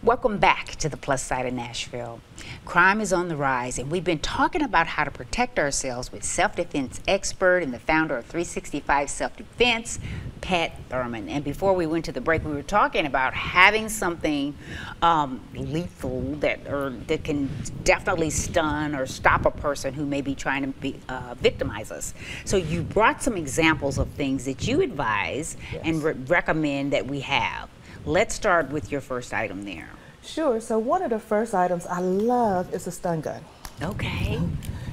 Welcome back to the Plus Side of Nashville. Crime is on the rise, and we've been talking about how to protect ourselves with self-defense expert and the founder of 365 Self-Defense, Pat Thurmond. And before we went to the break, we were talking about having something lethal that can definitely stun or stop a person who may be trying to victimize us. So you brought some examples of things that you advise and recommend that we have. Let's start with your first item there. Sure. So one of the first items I love is a stun gun. Okay.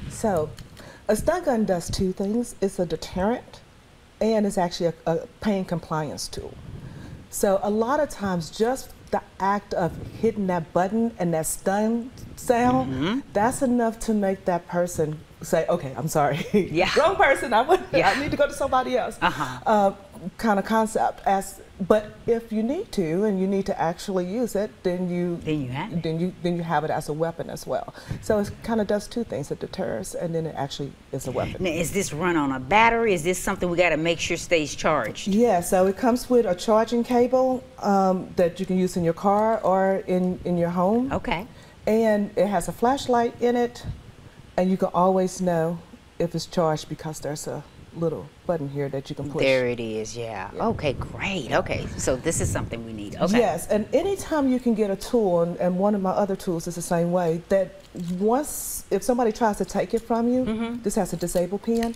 So a stun gun does two things. It's a deterrent, and it's actually a pain compliance tool. So a lot of times just the act of hitting that button and that stun sound, that's enough to make that person say, okay, I'm sorry. Yeah. Wrong person. I need to go to somebody else. Kind of concept. But if you need to, and you need to actually use it, then you have it as a weapon as well. So it kind of does two things: it deters, and then it actually is a weapon. Now, is this run on a battery? Is this something we got to make sure stays charged? Yeah. So it comes with a charging cable that you can use in your car or in your home. Okay. And it has a flashlight in it, and you can always know if it's charged because there's a little button here that you can push. There it is, yeah. Okay, great. Okay, so this is something we need. Okay. Yes, and anytime you can get a tool, and one of my other tools is the same way, that if somebody tries to take it from you, this has a disable pin,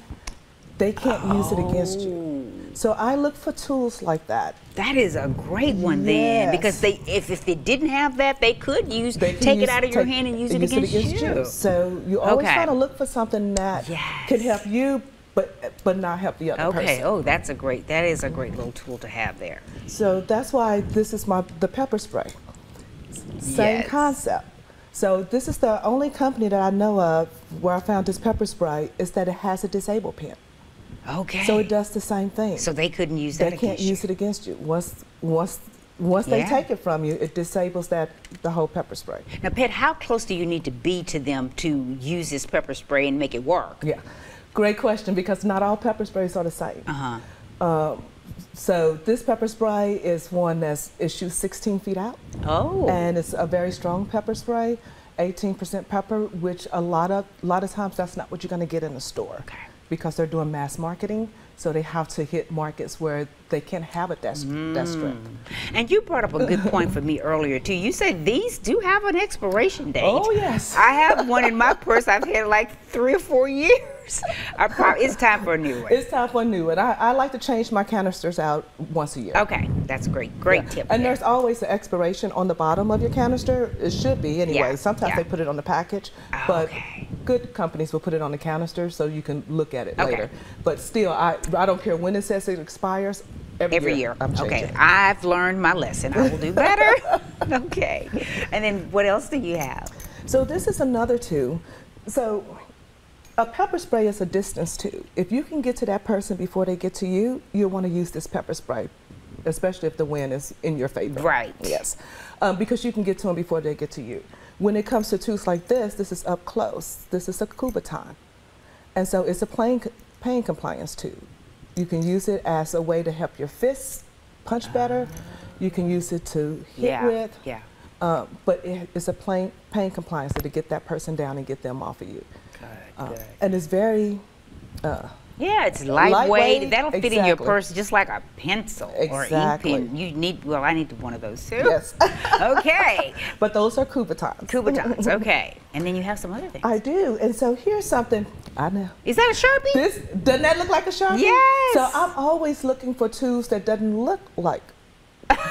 they can't use it against you. So I look for tools like that. That is a great one then, because if they didn't have that, they could take it out of your hand and use it against you. So you always try to look for something that can help you, but not help the other person. Oh, that is a great little tool to have there. So that's why this is the pepper spray. Same concept. So this is the only company that I know of where I found this pepper spray is that it has a disable pin. Okay. So it does the same thing. So they couldn't use that against you. They can't use it against you. Once they take it from you, it disables the whole pepper spray. Now, Pat, how close do you need to be to them to use this pepper spray and make it work? Yeah. Great question, because not all pepper sprays are the same. So this pepper spray is one it shoots 16 feet out. Oh. And it's a very strong pepper spray, 18% pepper, which a lot of times that's not what you're going to get in the store. Okay. Because they're doing mass marketing, so they have to hit markets where they can't have it that strength. And you brought up a good point for me earlier too. You said these do have an expiration date. Oh yes. I have one in my purse. I've had like 3 or 4 years. It's time for a new one. It's time for a new one. I like to change my canisters out once a year. Okay, that's great. Great tip. And there's always an expiration on the bottom of your canister. It should be anyway. Sometimes they put it on the package, but good companies will put it on the canister so you can look at it later. But still, I don't care when it says it expires. Every year. I'm changing. Okay, I've learned my lesson. I will do better. Okay. And then what else do you have? So this is another tool. So a pepper spray is a distance tool. If you can get to that person before they get to you, you'll want to use this pepper spray, especially if the wind is in your favor. Right. Yes. Because you can get to them before they get to you. When it comes to tools like this is up close. This is a Kubaton. And so it's a pain compliance tool. You can use it as a way to help your fists punch better. You can use it to hit with. Yeah. But it's a pain compliance to get that person down and get them off of you. Good. And it's very it's lightweight. That'll fit in your purse just like a pencil or ink pen. I need one of those too. Yes. Okay. But those are Kubatons. Kubatons, okay. And then you have some other things. I do. And so here's something I know. Is that a Sharpie? Doesn't that look like a Sharpie? Yes. So I'm always looking for tools that doesn't look like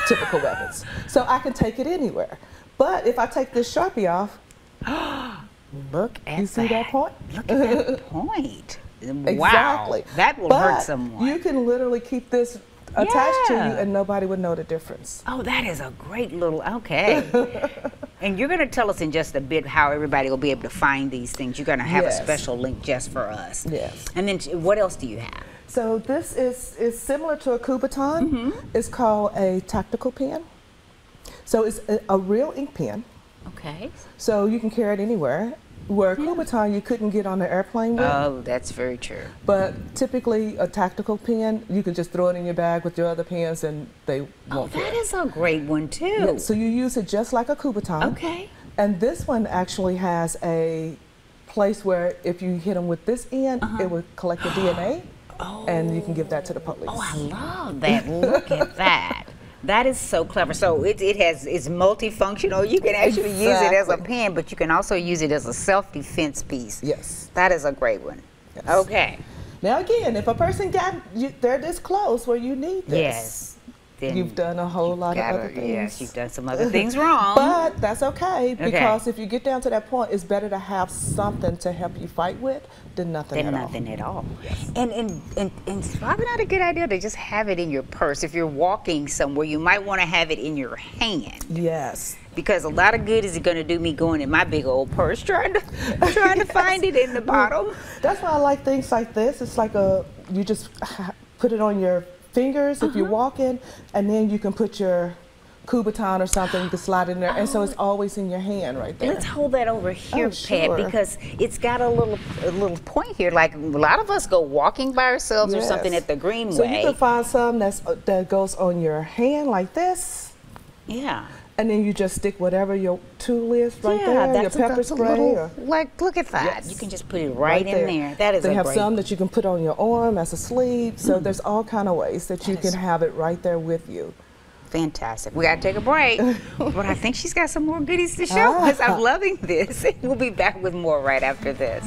typical weapons. So I can take it anywhere. But if I take this Sharpie off, look at that. You see that point? Look at that point. Exactly. Wow, that will hurt someone. You can literally keep this attached to you and nobody would know the difference. Oh, that is a great little, okay. And you're going to tell us in just a bit how everybody will be able to find these things. You're going to have a special link just for us. Yes. And then what else do you have? So this is similar to a Kubaton. It's called a tactical pen. So it's a real ink pen. Okay. So you can carry it anywhere. Where a Kubotan you couldn't get on the airplane with. Oh, that's very true. But typically a tactical pen, you can just throw it in your bag with your other pens and they won't That is a great one too. Yeah, so you use it just like a Kubotan. Okay. And this one actually has a place where if you hit them with this end, it will collect the DNA and you can give that to the police. Oh, I love that. Look at that. That is so clever. So it's multifunctional. You can actually use it as a pen, but you can also use it as a self-defense piece. Yes. That is a great one. Yes. Okay. Now again, if a person they're this close where you need this. Yes. Then you've done a whole lot of other things. Yes, you've done some other things wrong. But that's okay, because if you get down to that point, it's better to have something to help you fight with than nothing at all. Yes. And it's probably not a good idea to just have it in your purse. If you're walking somewhere, you might want to have it in your hand. Yes. Because a lot of good is it going to do me going in my big old purse trying to find it in the bottom. That's why I like things like this. It's like you just put it on your fingers if you're walking, and then you can put your Kubotan or something, you can slide it in there, and so it's always in your hand right there. Let's hold that over here, Pat, sure. because it's got a little point here. Like a lot of us go walking by ourselves or something at the Greenway. So you can find some that goes on your hand like this. Yeah. And then you just stick whatever your tool is right there, your pepper spray. Like, look at that. You can just put it right in there. That is They have some that you can put on your arm as a sleeve. So there's all kind of ways that you can have it right there with you. Fantastic. We got to take a break, but I think she's got some more goodies to show us. I'm loving this. We'll be back with more right after this.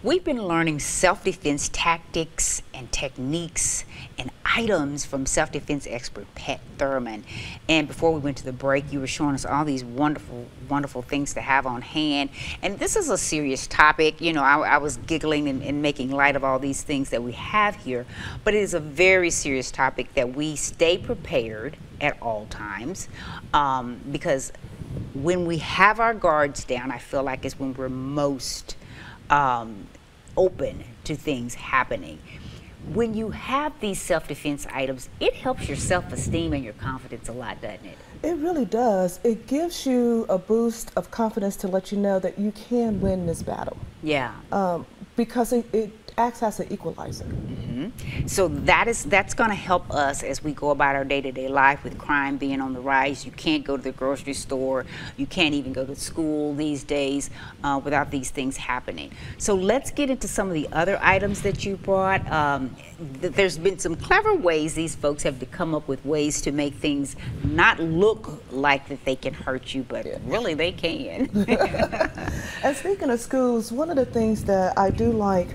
We've been learning self-defense tactics and techniques and items from self-defense expert Pat Thurmond. And before we went to the break, you were showing us all these wonderful, wonderful things to have on hand. And this is a serious topic. You know, I was giggling and making light of all these things that we have here, but it is a very serious topic that we stay prepared at all times, because when we have our guards down, I feel like is when we're most open to things happening. When you have these self-defense items, it helps your self-esteem and your confidence a lot, doesn't it? It really does. It gives you a boost of confidence to let you know that you can win this battle. Yeah. Because it acts as an equalizer. So that's going to help us as we go about our day-to-day life with crime being on the rise. You can't go to the grocery store. You can't even go to school these days without these things happening. So let's get into some of the other items that you brought. There's been some clever ways these folks have to come up with ways to make things not look like that they can hurt you, but really they can. And speaking of schools, one of the things that I do like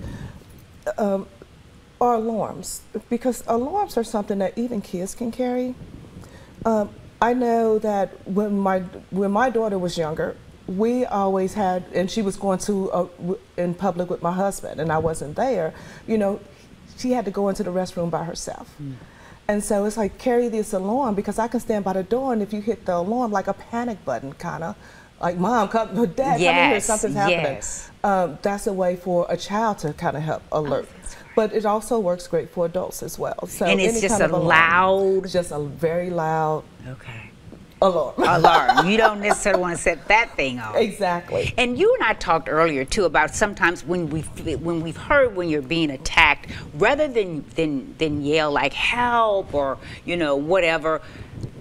are alarms, because alarms are something that even kids can carry. I know that when my daughter was younger, we always had, and she was going to in public with my husband, and I wasn't there. You know, she had to go into the restroom by herself. And so it's like, carry this alarm, because I can stand by the door, and if you hit the alarm, like a panic button, kind of like, Mom, Dad, come in here, something's happening. That's a way for a child to kind of help alert. But it also works great for adults as well. So and it's just a loud, just a very loud alarm. Alarm. You don't necessarily want to set that thing off. Exactly. And you and I talked earlier too about sometimes when we've heard when you're being attacked, rather than yell like help or whatever,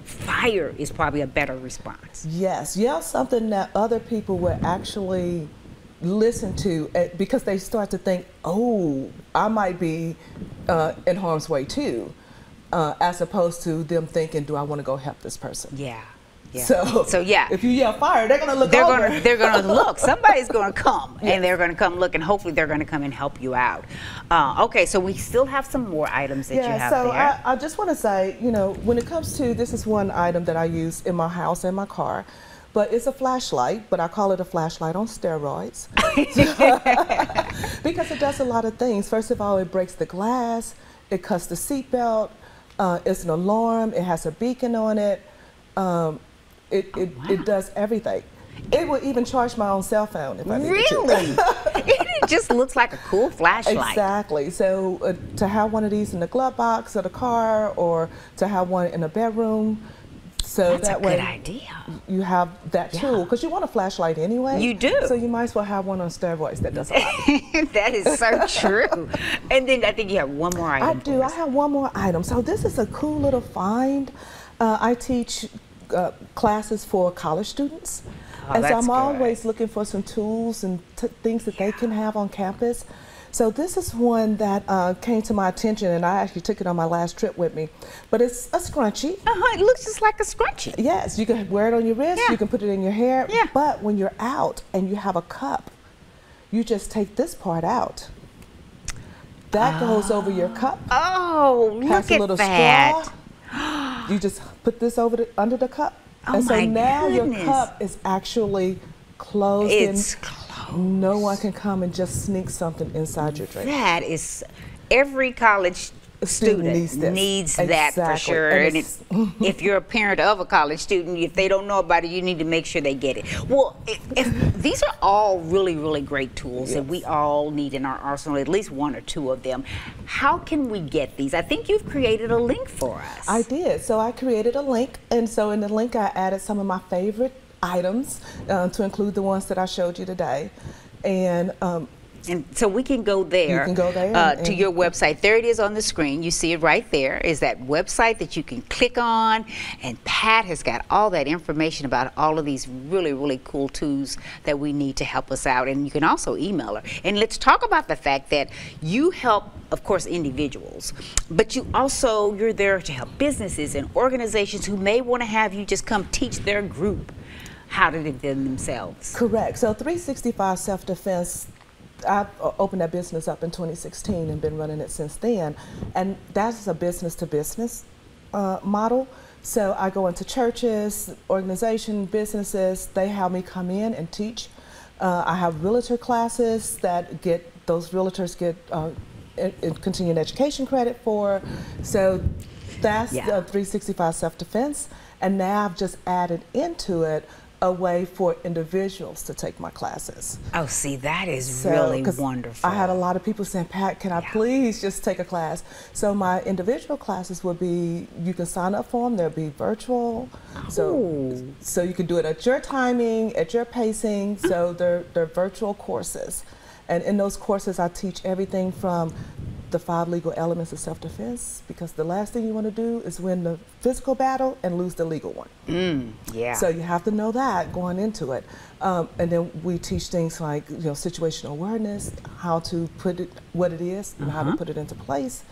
fire is probably a better response. Yes, yell something that other people will actually listen to, because they start to think, oh, I might be in harm's way too, as opposed to them thinking, do I want to go help this person? Yeah. So yeah, if you yell fire, they're gonna look over. They're gonna look. Somebody's gonna come, and they're gonna come look, and hopefully they're gonna come and help you out. Okay, so we still have some more items that you have there. Yeah, so I just want to say, when it comes to, this is one item that I use in my house and my car, but it's a flashlight, but I call it a flashlight on steroids. Because it does a lot of things. First of all, it breaks the glass, it cuts the seatbelt, it's an alarm, it has a beacon on it. It does everything. It will even charge my own cell phone if I needed Really? to. It just looks like a cool flashlight. Exactly. So to have one of these in the glove box of the car, or to have one in a bedroom, so That's that a way good idea. you have that tool, because you want a flashlight anyway. You do. So you might as well have one on steroids that does a lot. That is so true. And then I think you have one more item. I do. I have one more item. So this is a cool little find. I teach classes for college students. Oh, And so that's I'm good. always looking for some tools and things that they can have on campus. So this is one that came to my attention, and I actually took it on my last trip with me. But it's a scrunchie. It looks just like a scrunchie. Yes, you can wear it on your wrist, Yeah. you can put it in your hair. Yeah. But when you're out and you have a cup, you just take this part out. That goes over your cup. Oh, Has look a little at that. straw. You just put this under the cup. Oh and so my now goodness. your cup is actually closed. It's and closed. no one can come and just sneak something inside your drink. That is, every college student needs that for Exactly. sure. And And if you're a parent of a college student, if they don't know about it, you need to make sure they get it. Well, these are all really, really great tools that we all need in our arsenal, at least one or two of them. How can we get these? I think you've created a link for us. I did. So I created a link, and so in the link I added some of my favorite items to include the ones that I showed you today. And so we can go there. You can go there to your website. There it is on the screen. You see it right there. Is that website that you can click on. And Pat has got all that information about all of these really, really cool tools that we need to help us out. And you can also email her. And let's talk about the fact that you help, of course, individuals, but you're there to help businesses and organizations who may want to have you just come teach their group how to defend themselves. correct. So 365 Self-Defense, I opened that business up in 2016 and been running it since then. And that's a business-to-business model. So I go into churches, organizations, businesses. They have me come in and teach. I have realtor classes that those realtors get continuing education credit for. So that's the 365 Self-Defense. And now I've just added into it a way for individuals to take my classes. Oh, see, that is really 'cause wonderful. I had a lot of people saying, Pat, can I please just take a class? So my individual classes will be, you can sign up for them, they'll be virtual. So you can do it at your timing, at your pacing. So they're virtual courses. And in those courses, I teach everything from the 5 legal elements of self-defense, because the last thing you want to do is win the physical battle and lose the legal one. So you have to know that going into it. And then we teach things like, situational awareness, how to put it, what it is, and how to put it into place.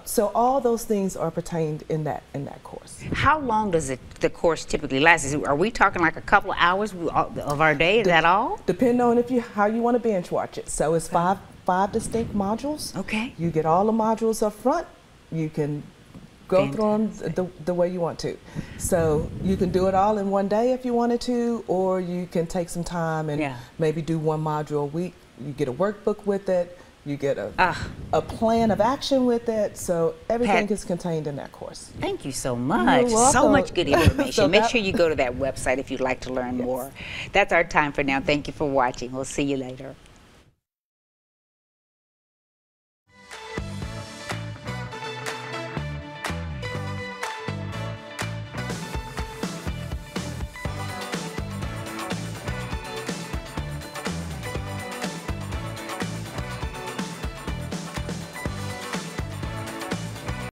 So all those things are pertained in that course. How long does the course typically last? Are we talking like a couple of hours of our day? Is that all? Depending on how you want to bench watch it. So it's five distinct modules. Okay. You get all the modules up front. You can go through them the way you want to. So you can do it all in one day if you wanted to, or you can take some time and maybe do one module a week. You get a workbook with it. You get a plan of action with it. So everything is contained in that course. Thank you so much. You're welcome. So much good information. So Make sure you go to that website if you'd like to learn more. That's our time for now. Thank you for watching. We'll see you later.